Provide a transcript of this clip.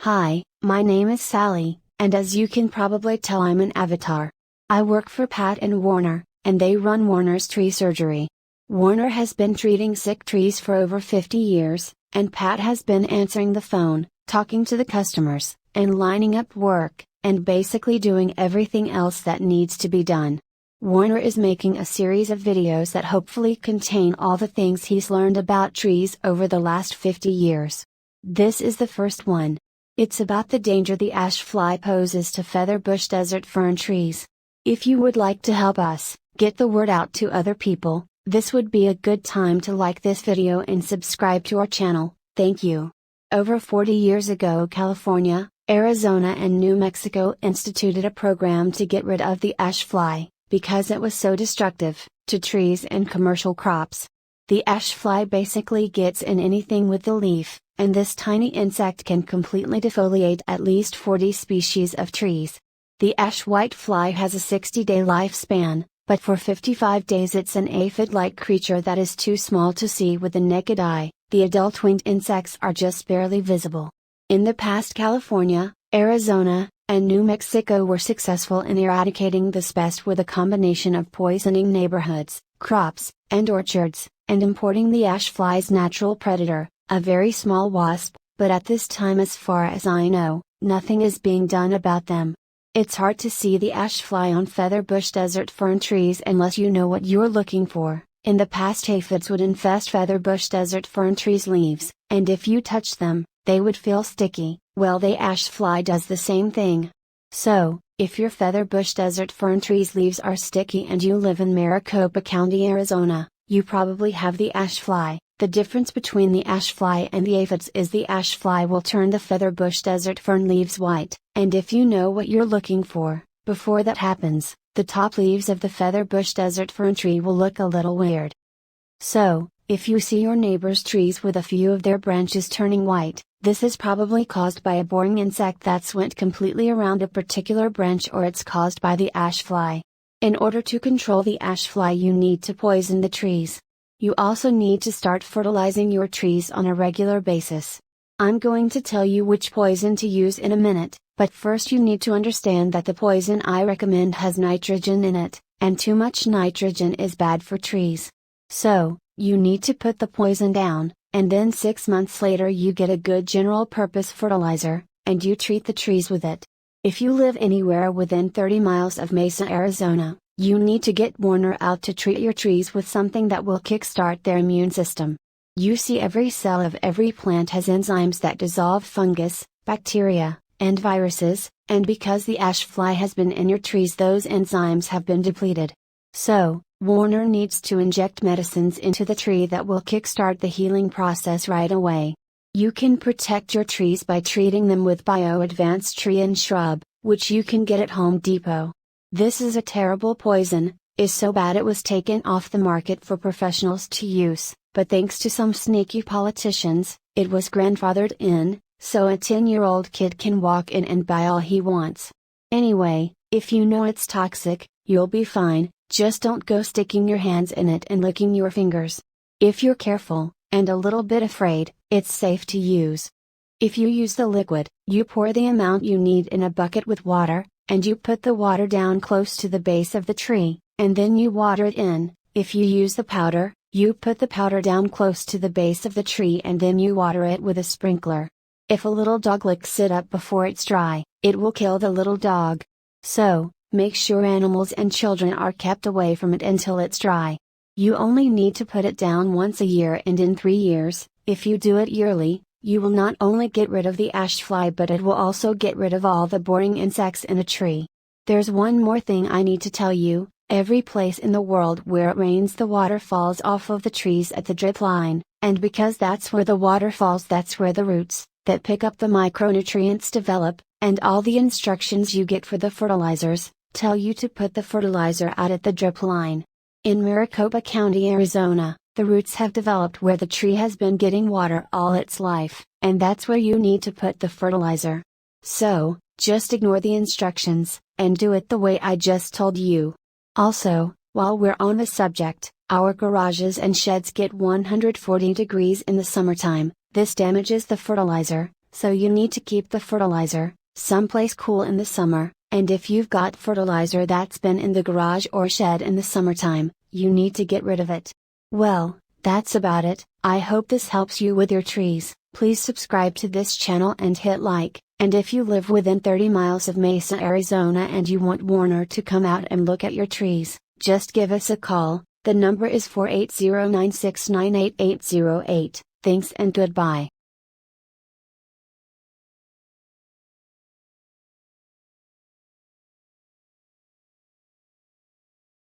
Hi, my name is Sally, and as you can probably tell, I'm an avatar. I work for Pat and Warner, and they run Warner's tree surgery. Warner has been treating sick trees for over 50 years, and Pat has been answering the phone, talking to the customers, and lining up work, and basically doing everything else that needs to be done. Warner is making a series of videos that hopefully contain all the things he's learned about trees over the last 50 years. This is the first one. It's about the danger the ash fly poses to featherbush desert fern trees. If you would like to help us get the word out to other people, this would be a good time to like this video and subscribe to our channel. Thank you. Over 40 years ago, California, Arizona and New Mexico instituted a program to get rid of the ash fly, because it was so destructive to trees and commercial crops. The ash fly basically gets in anything with the leaf, and this tiny insect can completely defoliate at least 40 species of trees. The ash white fly has a 60-day lifespan, but for 55 days it's an aphid-like creature that is too small to see with the naked eye. The adult winged insects are just barely visible. In the past, California, Arizona, and New Mexico were successful in eradicating this pest with a combination of poisoning neighborhoods, crops, and orchards, and importing the ash fly's natural predator, a very small wasp, but at this time, as far as I know, nothing is being done about them. It's hard to see the ash fly on featherbush desert fern trees unless you know what you're looking for. In the past, aphids would infest featherbush desert fern trees' leaves, and if you touch them, they would feel sticky. Well, the ash fly does the same thing. So, if your featherbush desert fern tree's leaves are sticky and you live in Maricopa County, Arizona, you probably have the ash fly. The difference between the ash fly and the aphids is the ash fly will turn the featherbush desert fern leaves white, and if you know what you're looking for, before that happens, the top leaves of the featherbush desert fern tree will look a little weird. So, if you see your neighbor's trees with a few of their branches turning white, this is probably caused by a boring insect that's went completely around a particular branch, or it's caused by the ash fly. In order to control the ash fly, you need to poison the trees. You also need to start fertilizing your trees on a regular basis. I'm going to tell you which poison to use in a minute, but first you need to understand that the poison I recommend has nitrogen in it, and too much nitrogen is bad for trees. So, you need to put the poison down, and then 6 months later you get a good general purpose fertilizer, and you treat the trees with it. If you live anywhere within 30 miles of Mesa, Arizona, you need to get Warner out to treat your trees with something that will kickstart their immune system. You see, every cell of every plant has enzymes that dissolve fungus, bacteria, and viruses, and because the ash fly has been in your trees, those enzymes have been depleted. So, Warner needs to inject medicines into the tree that will kickstart the healing process right away. You can protect your trees by treating them with Bio Advanced Tree and Shrub, which you can get at Home Depot. This is a terrible poison, is so bad it was taken off the market for professionals to use, but thanks to some sneaky politicians, it was grandfathered in, so a 10-year-old kid can walk in and buy all he wants. Anyway, if you know it's toxic, you'll be fine, just don't go sticking your hands in it and licking your fingers. If you're careful, and a little bit afraid, it's safe to use. If you use the liquid, you pour the amount you need in a bucket with water, and you put the water down close to the base of the tree, and then you water it in. If you use the powder, you put the powder down close to the base of the tree and then you water it with a sprinkler. If a little dog licks it up before it's dry, it will kill the little dog. So, make sure animals and children are kept away from it until it's dry. You only need to put it down once a year, and in 3 years, if you do it yearly, you will not only get rid of the ash fly, but it will also get rid of all the boring insects in a tree. There's one more thing I need to tell you. Every place in the world where it rains, the water falls off of the trees at the drip line, and because that's where the water falls, that's where the roots, that pick up the micronutrients, develop, and all the instructions you get for the fertilizers, tell you to put the fertilizer out at the drip line. In Maricopa County, Arizona, the roots have developed where the tree has been getting water all its life, and that's where you need to put the fertilizer. So, just ignore the instructions, and do it the way I just told you. Also, while we're on the subject, our garages and sheds get 140 degrees in the summertime. This damages the fertilizer, so you need to keep the fertilizer someplace cool in the summer, and if you've got fertilizer that's been in the garage or shed in the summertime, you need to get rid of it. Well, that's about it. I hope this helps you with your trees. Please subscribe to this channel and hit like, and if you live within 30 miles of Mesa, Arizona and you want Warner to come out and look at your trees, just give us a call. The number is 480-969-8808. Thanks and goodbye.